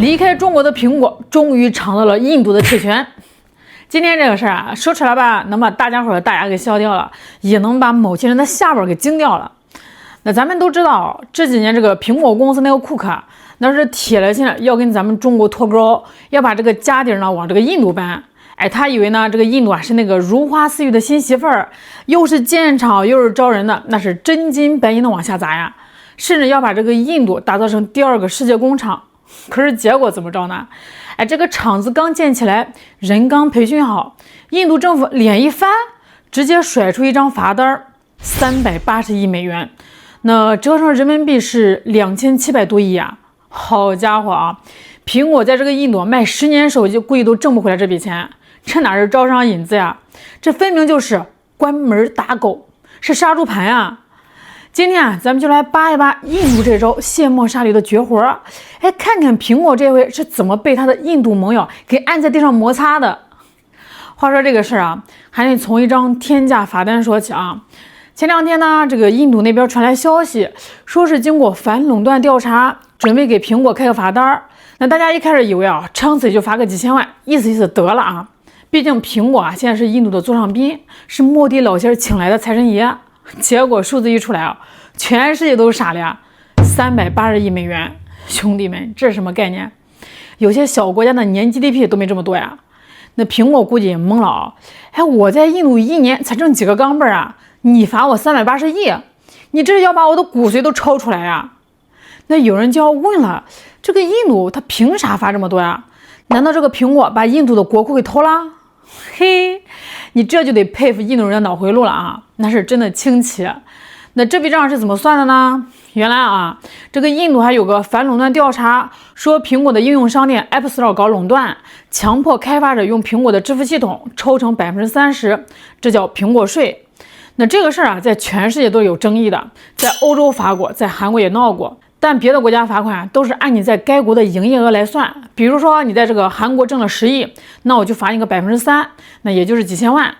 离开中国的苹果终于尝到了印度的铁拳。今天这个事儿啊，说出来吧，能把大家伙的大牙给笑掉了，也能把某些人的下巴给惊掉了。那咱们都知道，这几年这个苹果公司那个库克，那是铁了心了要跟咱们中国脱钩，要把这个家底呢往这个印度搬。哎，他以为呢这个印度啊是那个如花似玉的新媳妇儿，又是建厂又是招人的，那是真金白银的往下砸呀，甚至要把这个印度打造成第二个世界工厂。可是结果怎么着呢？哎，这个厂子刚建起来，人刚培训好，印度政府脸一翻，直接甩出一张罚单，380亿美元，那折成人民币是2700多亿啊！好家伙啊！苹果在这个印度卖10年手机，估计都挣不回来这笔钱，这哪是招商引资呀？这分明就是关门打狗，是杀猪盘呀！今天啊，咱们就来扒一扒印度这招卸磨杀驴的绝活，哎，看看苹果这回是怎么被他的印度盟友给按在地上摩擦的。话说这个事儿啊，还得从一张天价罚单说起啊。前两天呢，这个印度那边传来消息，说是经过反垄断调查，准备给苹果开个罚单。那大家一开始以为啊，撑死也就罚个几千万，意思意思得了啊。毕竟苹果啊，现在是印度的座上宾，是莫迪老仙请来的财神爷。结果数字一出来啊，全世界都傻了呀，380亿美元，兄弟们，这是什么概念？有些小国家的年 GDP 都没这么多呀。那苹果估计也懵了啊，哎，我在印度1年才挣几个钢镚啊，你罚我380亿，你这是要把我的骨髓都抽出来呀？那有人就要问了，这个印度他凭啥罚这么多呀？难道这个苹果把印度的国库给偷了？嘿，你这就得佩服印度人的脑回路了啊，那是真的清奇。那这笔账是怎么算的呢？原来啊，这个印度还有个反垄断调查，说苹果的应用商店 App Store 搞垄断，强迫开发者用苹果的支付系统抽成30%，这叫苹果税。那这个事儿啊，在全世界都有争议的，在欧洲罚过，在韩国也闹过。但别的国家罚款都是按你在该国的营业额来算，比如说你在这个韩国挣了10亿，那我就罚你个3%，那也就是几千万。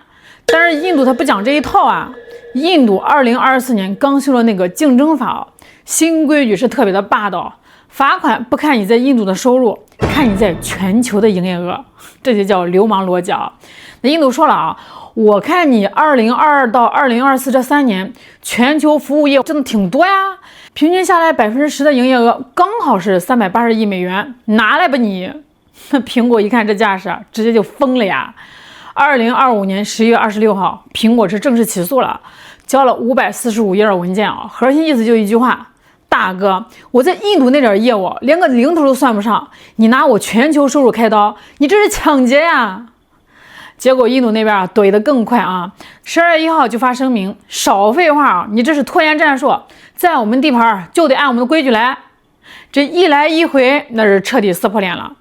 但是印度它不讲这一套啊，印度2024年刚修了那个竞争法，新规矩是特别的霸道，罚款不看你在印度的收入，看你在全球的营业额，这就叫流氓逻辑啊。那印度说了啊，我看你2022到2024这3年全球服务业真的挺多呀，平均下来10%的营业额刚好是380亿美元，拿来吧你。苹果一看这架势，直接就疯了呀。2025年11月26号，苹果是正式起诉了，交了545页的文件啊，核心意思就一句话：大哥，我在印度那点业务连个零头都算不上，你拿我全球收入开刀，你这是抢劫呀！结果印度那边啊怼得更快啊，12月1号就发声明，少废话啊，你这是拖延战术，在我们地盘就得按我们的规矩来。这一来一回，那是彻底撕破脸了。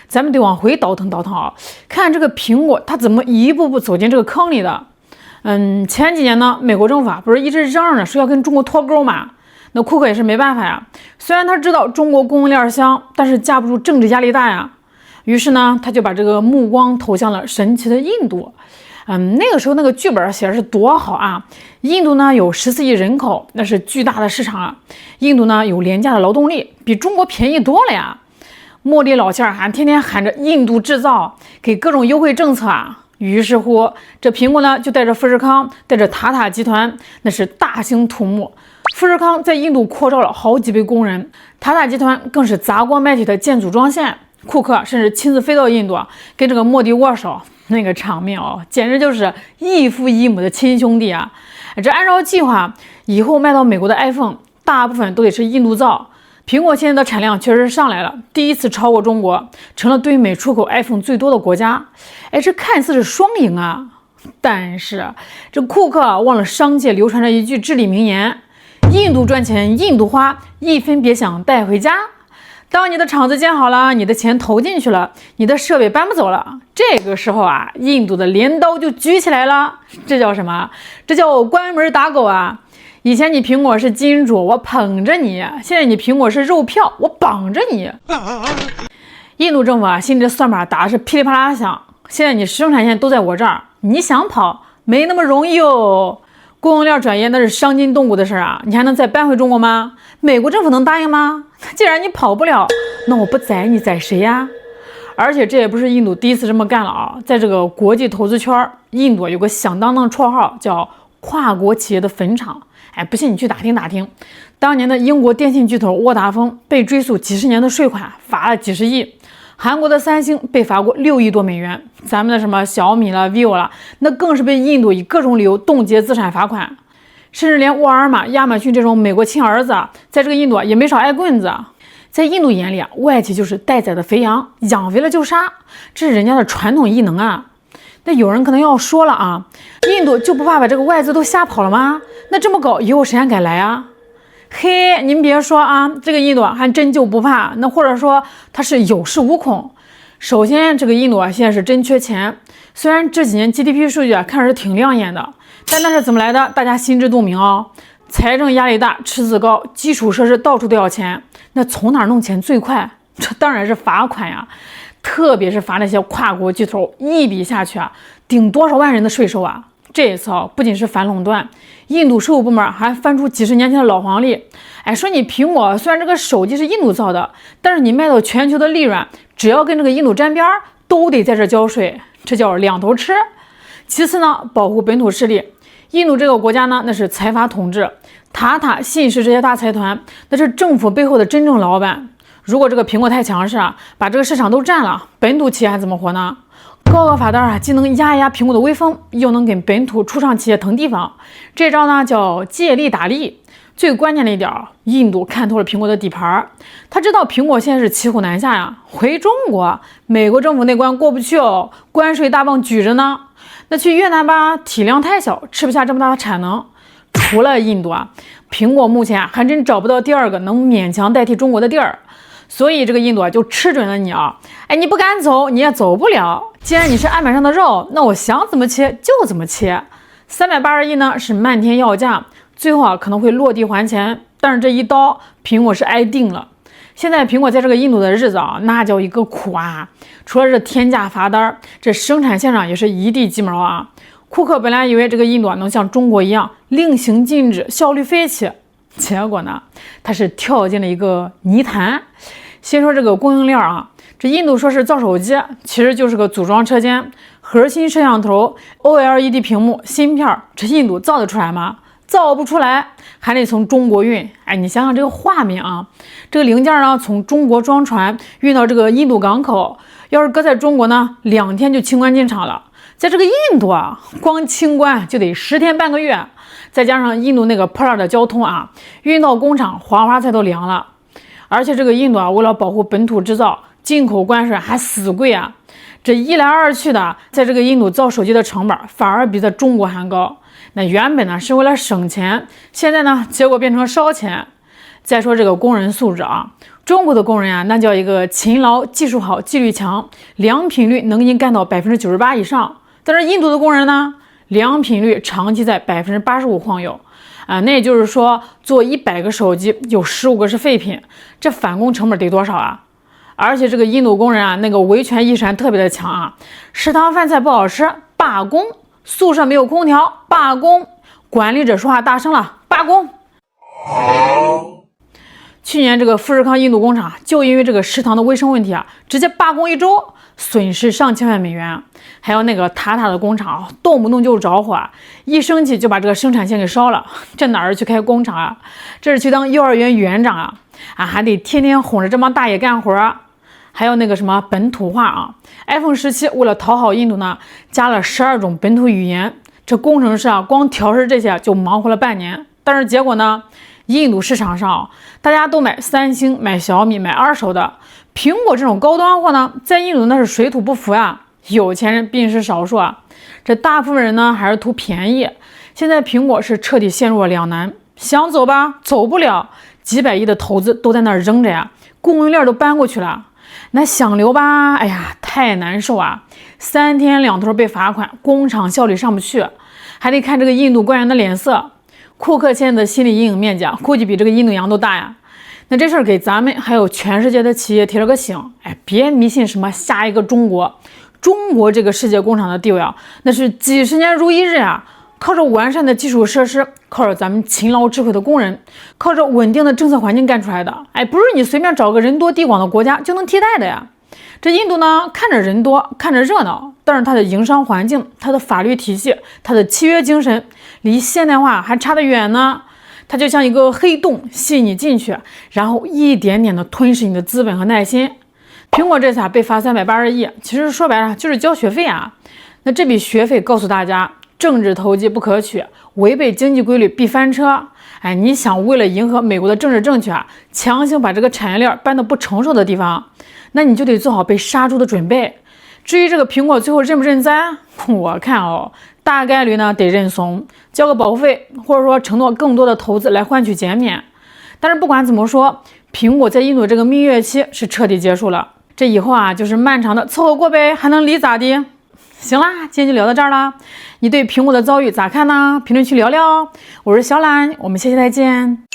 咱们得往回倒腾倒腾啊，看这个苹果它怎么一步步走进这个坑里的。前几年呢，美国政府啊不是一直嚷嚷着说要跟中国脱钩嘛？那库克也是没办法呀，虽然他知道中国供应链香，但是架不住政治压力大呀。于是呢，他就把这个目光投向了神奇的印度。那个时候那个剧本写的是多好啊！印度呢有14亿人口，那是巨大的市场啊。印度呢有廉价的劳动力，比中国便宜多了呀。莫迪老仙还天天喊着印度制造，给各种优惠政策啊。于是乎，这苹果呢就带着富士康，带着塔塔集团，那是大兴土木。富士康在印度扩招了好几倍工人，塔塔集团更是砸锅卖铁的建组装线。库克甚至亲自飞到印度，跟这个莫迪握手，那个场面哦，简直就是异父异母的亲兄弟啊！这按照计划，以后卖到美国的 iPhone 大部分都得是印度造。苹果现在的产量确实上来了，第一次超过中国，成了对美出口 iPhone 最多的国家。哎，这看似是双赢啊！但是这库克忘了商界流传着一句至理名言：印度赚钱，印度花，一分别想带回家。当你的厂子建好了，你的钱投进去了，你的设备搬不走了，这个时候啊，印度的镰刀就举起来了。这叫什么？这叫关门打狗啊！以前你苹果是金主，我捧着你；现在你苹果是肉票，我绑着你。印度政府啊，心里的算盘打的是噼里啪啦响。现在你生产线都在我这儿，你想跑没那么容易哦。供应链转移那是伤筋动骨的事啊，你还能再搬回中国吗？美国政府能答应吗？既然你跑不了，那我不宰你宰谁呀？而且这也不是印度第一次这么干了啊，在这个国际投资圈，印度有个响当当绰号叫跨国企业的坟场。不信你去打听打听，当年的英国电信巨头沃达丰被追诉几十年的税款，罚了几十亿。韩国的三星被罚过6亿多美元，咱们的什么小米了、vivo 了，那更是被印度以各种理由冻结资产罚款，甚至连沃尔玛、亚马逊这种美国亲儿子，在这个印度也没少挨棍子。在印度眼里啊，外企就是待宰的肥羊，养肥了就杀，这是人家的传统异能啊。那有人可能要说了啊，印度就不怕把这个外资都吓跑了吗？那这么搞，以后谁还敢来啊？嘿，您别说啊，这个印度还真就不怕，那或者说他是有恃无恐。首先，这个印度啊，现在是真缺钱。虽然这几年 GDP 数据啊看着是挺亮眼的，但那是怎么来的？大家心知肚明哦。财政压力大，赤字高，基础设施到处都要钱，那从哪儿弄钱最快？这当然是罚款呀，特别是罚那些跨国巨头，一笔下去啊，顶多少万人的税收啊！这一次啊，不仅是反垄断，印度税务部门还翻出几十年前的老黄历。说你苹果虽然这个手机是印度造的，但是你卖到全球的利润，只要跟这个印度沾边，都得在这交税，这叫两头吃。其次呢，保护本土势力。印度这个国家呢，那是财阀统治，塔塔、信氏这些大财团，那是政府背后的真正老板。如果这个苹果太强势啊，把这个市场都占了，本土企业还怎么活呢？高额罚单啊，既能压一压苹果的威风，又能给本土初创企业腾地方。这招呢叫借力打力。最关键的一点，印度看透了苹果的底盘，他知道苹果现在是骑虎难下呀，回中国，美国政府那关过不去哦，关税大棒举着呢。那去越南吧，体量太小，吃不下这么大的产能。除了印度啊，苹果目前还真找不到第二个能勉强代替中国的地儿。所以这个印度啊，就吃准了你啊！你不敢走，你也走不了。既然你是案板上的肉，那我想怎么切就怎么切。380亿呢是漫天要价，最后啊可能会落地还钱，但是这一刀苹果是挨定了。现在苹果在这个印度的日子啊，那叫一个苦啊！除了这天价罚单，这生产线上也是一地鸡毛啊。库克本来以为这个印度啊能像中国一样令行禁止，效率飞起，结果呢，他是跳进了一个泥潭。先说这个供应链啊，这印度说是造手机，其实就是个组装车间，核心摄像头、OLED 屏幕、芯片，这印度造得出来吗？造不出来，还得从中国运。你想想这个画面啊，这个零件呢从中国装船运到这个印度港口，要是搁在中国呢，2天就清关进厂了。在这个印度啊，光清关就得10天半个月，再加上印度那个破烂的交通啊，运到工厂哗哗菜都凉了。而且这个印度啊，为了保护本土制造，进口关税还死贵啊！这一来二去的，在这个印度造手机的成本反而比在中国还高。那原本呢是为了省钱，现在呢结果变成烧钱。再说这个工人素质啊，中国的工人啊，那叫一个勤劳、技术好、纪律强，良品率能给你干到98%以上。但是印度的工人呢，良品率长期在85%晃悠。那也就是说，做100个手机，有15个是废品，这返工成本得多少啊？而且这个印度工人啊，那个维权意识特别的强啊，食堂饭菜不好吃，罢工；宿舍没有空调，罢工；管理者说话大声了，罢工。去年这个富士康印度工厂就因为这个食堂的卫生问题啊，直接罢工1周，损失上千万美元。还有那个塔塔的工厂，动不动就着火，一生气就把这个生产线给烧了。这哪儿去开工厂啊？这是去当幼儿园园长啊！还得天天哄着这帮大爷干活。还有那个什么本土化啊 ，iPhone 17为了讨好印度呢，加了12种本土语言。这工程师啊，光调试这些就忙活了半年。但是结果呢，印度市场上大家都买三星、买小米、买二手的，苹果这种高端货呢，在印度那是水土不服呀。有钱人毕竟是少数啊，这大部分人呢还是图便宜。现在苹果是彻底陷入了两难，想走吧，走不了，几百亿的投资都在那儿扔着呀，供应链都搬过去了。那想留吧，太难受啊！3天2头被罚款，工厂效率上不去，还得看这个印度官员的脸色。库克现在的心理阴影面积估计比这个印度洋都大呀。那这事儿给咱们还有全世界的企业提了个醒，别迷信什么下一个中国。中国这个世界工厂的地位啊，那是几十年如一日啊，靠着完善的基础设施，靠着咱们勤劳智慧的工人，靠着稳定的政策环境干出来的。不是你随便找个人多地广的国家就能替代的呀。这印度呢，看着人多，看着热闹，但是它的营商环境、它的法律体系、它的契约精神，离现代化还差得远呢。它就像一个黑洞，吸你进去，然后一点点的吞噬你的资本和耐心。苹果这次被罚380亿，其实说白了就是交学费啊。那这笔学费告诉大家，政治投机不可取，违背经济规律必翻车。你想为了迎合美国的政治正确，强行把这个产业链搬到不成熟的地方，那你就得做好被杀猪的准备。至于这个苹果最后认不认栽，我看大概率呢得认怂，交个保护费，或者说承诺更多的投资来换取减免。但是不管怎么说，苹果在印度这个蜜月期是彻底结束了。这以后就是漫长的凑合过呗，还能离咋的？行啦，今天就聊到这儿了。你对苹果的遭遇咋看呢？评论区聊聊。我是小懒，我们下期再见。